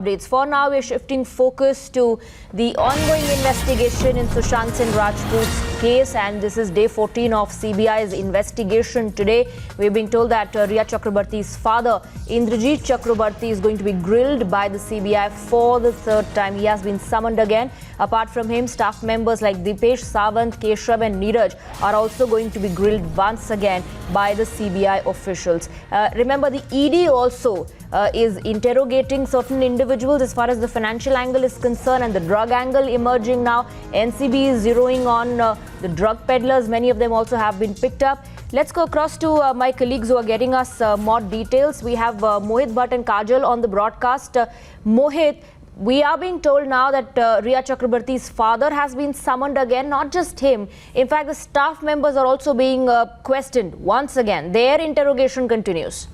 Updates. For now, we're shifting focus to the ongoing investigation in Sushant Singh Rajput's case, and this is day 14 of CBI's investigation. Today, we're being told that Rhea Chakraborty's father, Indrajit Chakraborty, is going to be grilled by the CBI for the third time. He has been summoned again. Apart from him, staff members like Dipesh, Keshav and Neeraj are also going to be grilled once again by the CBI officials. Remember, the ED also is interrogating certain individuals as far as the financial angle is concerned and the drug angle emerging now. NCB is zeroing on the drug peddlers. Many of them also have been picked up. Let's go across to my colleagues who are getting us more details. We have Mohit Bhatt and Kajal on the broadcast. Mohit, we are being told now that Rhea Chakraborty's father has been summoned again, not just him. In fact, the staff members are also being questioned once again. Their interrogation continues.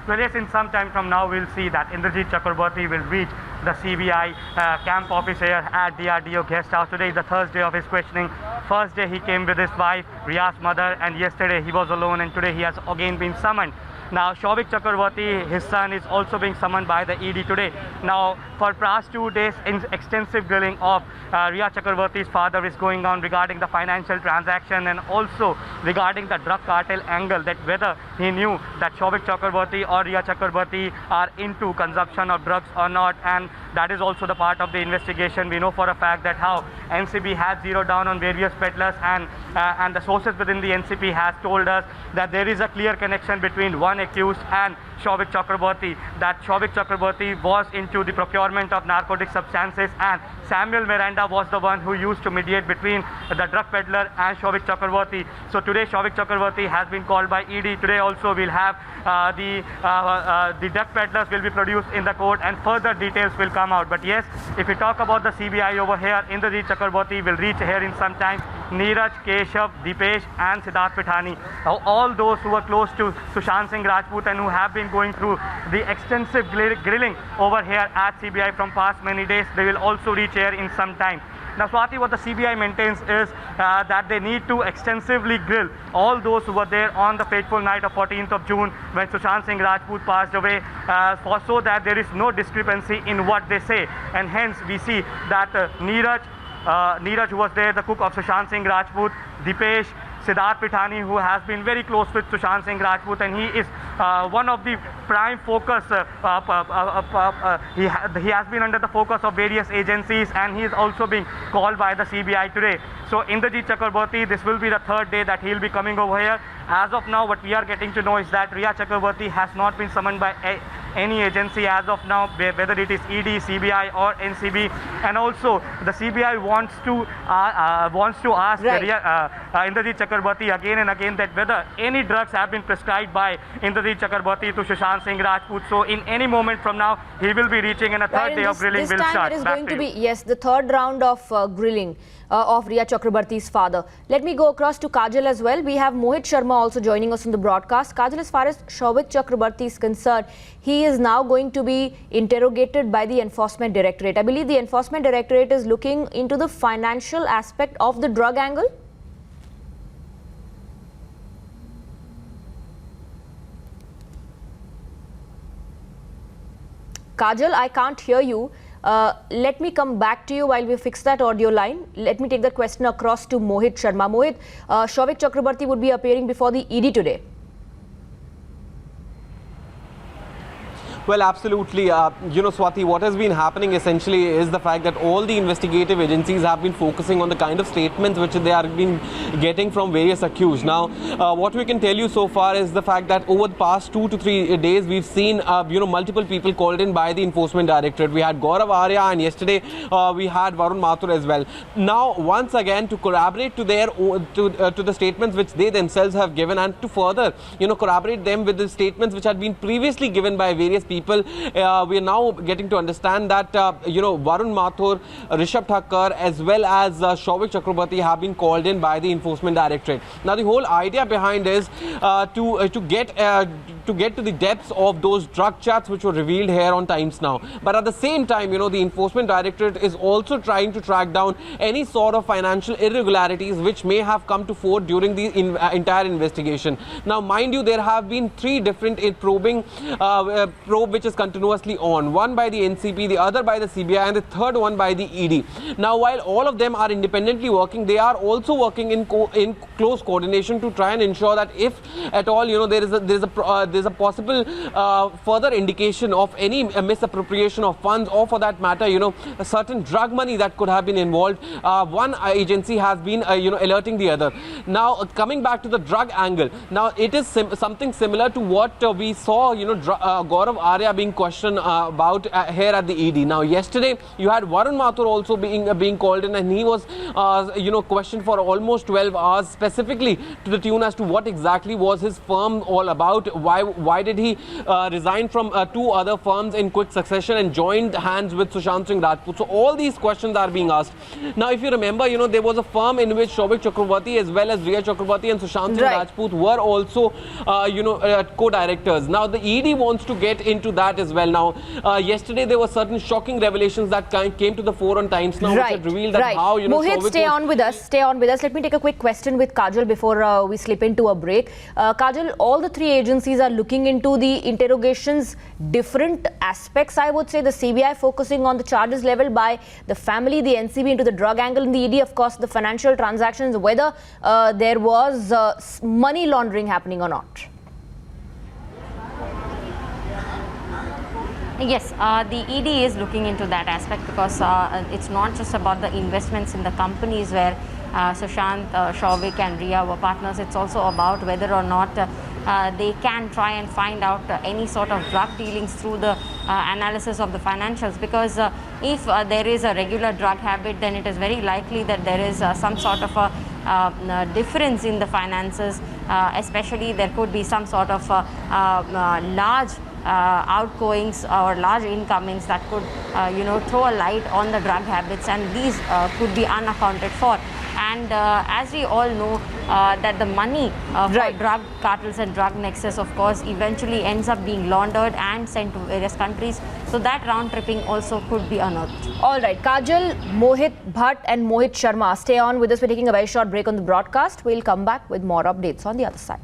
Well, yes, in some time from now, we'll see that Indrajit Chakraborty will reach the CBI camp office here at DRDO guest house. Today is the third day of his questioning. First day he came with his wife, Rhea's mother, and yesterday he was alone, and today he has again been summoned. Now, Keshav Chakraborty, his son, is also being summoned by the ED today. Now, for past 2 days, extensive grilling of Rhea Chakraborty's father is going on regarding the financial transaction and also regarding the drug cartel angle, that whether he knew that Keshav Chakraborty or Rhea Chakraborty are into consumption of drugs or not, and that is also the part of the investigation. We know for a fact that how NCB has zeroed down on various peddlers, and the sources within the NCB has told us that there is a clear connection between one accused and Keshav Chakraborty, that Keshav Chakraborty was into the procurement of narcotic substances, and Samuel Miranda was the one who used to mediate between the drug peddler and Keshav Chakraborty. So today Keshav Chakraborty has been called by ED. Today also we'll have the drug peddlers will be produced in the court and further details will come out. But yes, if we talk about the CBI over here, Indrajit Chakraborty will reach here in some time. Neeraj, Keshav, Dipesh and Siddharth, all those who were close to Sushant Singh Rajput and who have been going through the extensive grilling over here at CBI from past many days, they will also reach here in some time. Now, Swati, what the CBI maintains is that they need to extensively grill all those who were there on the fateful night of 14th of June when Sushant Singh Rajput passed away, so that there is no discrepancy in what they say. And hence, we see that Neeraj, who was there, the cook of Sushant Singh Rajput, Dipesh, Siddharth, who has been very close with Sushant Singh Rajput, and he is one of the prime focus. He has been under the focus of various agencies, and he is also being called by the CBI today. So Indrajit Chakraborty, this will be the third day that he will be coming over here. As of now, what we are getting to know is that Rhea Chakraborty has not been summoned by any agency as of now, whether it is ED, CBI or NCB. And also the CBI wants to ask Indrajit Chakraborty again and again that whether any drugs have been prescribed by Indrajit Chakraborty to Sushant Singh Rajput. So in any moment from now, he will be reaching, and a third day of grilling will start. This time it is going to be, yes, the third round of grilling of Rhea Chakraborty's father. Let me go across to Kajal as well. We have Mohit Sharma also joining us on the broadcast. Kajal, as far as Keshav Chakraborty is concerned, he is now going to be interrogated by the Enforcement Directorate. I believe the Enforcement Directorate is looking into the financial aspect of the drug angle. Kajal, I can't hear you. Let me come back to you while we fix that audio line. Let me take that question across to Mohit Sharma. Mohit, Keshav Chakraborty would be appearing before the ED today. Well, absolutely. Swati, what has been happening essentially is the fact that all the investigative agencies have been focusing on the kind of statements which they are been getting from various accused. Now, what we can tell you so far is the fact that over the past 2 to 3 days, we've seen, multiple people called in by the Enforcement Directorate. We had Gaurav Arya, and yesterday we had Varun Mathur as well. Now, once again, to corroborate to the statements which they themselves have given, and to further, corroborate them with the statements which had been previously given by various people, we are now getting to understand that Varun Mathur, Rishabh Thakkar as well as Keshav Chakraborty have been called in by the Enforcement Directorate. Now the whole idea behind is to to get to the depths of those drug chats which were revealed here on Times Now. But at the same time, the Enforcement Directorate is also trying to track down any sort of financial irregularities which may have come to fore during the entire investigation. Now, mind you, there have been 3 different probe which is continuously on. One by the NCP, the other by the CBI, and the third one by the ED. Now, while all of them are independently working, they are also working in close coordination to try and ensure that if at all, there's a possible further indication of any misappropriation of funds, or for that matter, a certain drug money that could have been involved, one agency has been, alerting the other. Now, coming back to the drug angle, now it is something similar to what we saw, Gaurav Arya being questioned about here at the ED. Now, yesterday you had Varun Mathur also being called in, and he was, questioned for almost 12 hours, specifically to the tune as to what exactly was his firm all about. Why did he resign from 2 other firms in quick succession and joined hands with Sushant Singh Rajput? So all these questions are being asked. Now, if you remember, there was a firm in which Shobhik Chakraborty as well as Rhea Chakraborty and Sushant Singh Rajput were also, co-directors. Now, the ED wants to get into that as well. Now, yesterday there were certain shocking revelations that came to the fore on Times Now, which had revealed that how, Mohit, Shobhik stay on with us. Stay on with us. Let me take a quick question with Kajal before we slip into a break. Kajal, all the 3 agencies are looking into the interrogations, different aspects, I would say. The CBI focusing on the charges level by the family, the NCB into the drug angle, and the ED, of course, the financial transactions, whether there was money laundering happening or not. Yes, the ED is looking into that aspect, because it's not just about the investments in the companies where Sushant, Shobhik and Rhea were partners. It's also about whether or not they can try and find out any sort of drug dealings through the analysis of the financials, because if there is a regular drug habit, then it is very likely that there is some sort of a difference in the finances, especially there could be some sort of large outgoings or large incomings that could throw a light on the drug habits, and these could be unaccounted for. And as we all know, that the money for drug cartels and drug nexus, of course, eventually ends up being laundered and sent to various countries. So that round tripping also could be unearthed. All right, Kajal, Mohit Bhatt and Mohit Sharma, stay on with us. We're taking a very short break on the broadcast. We'll come back with more updates on the other side.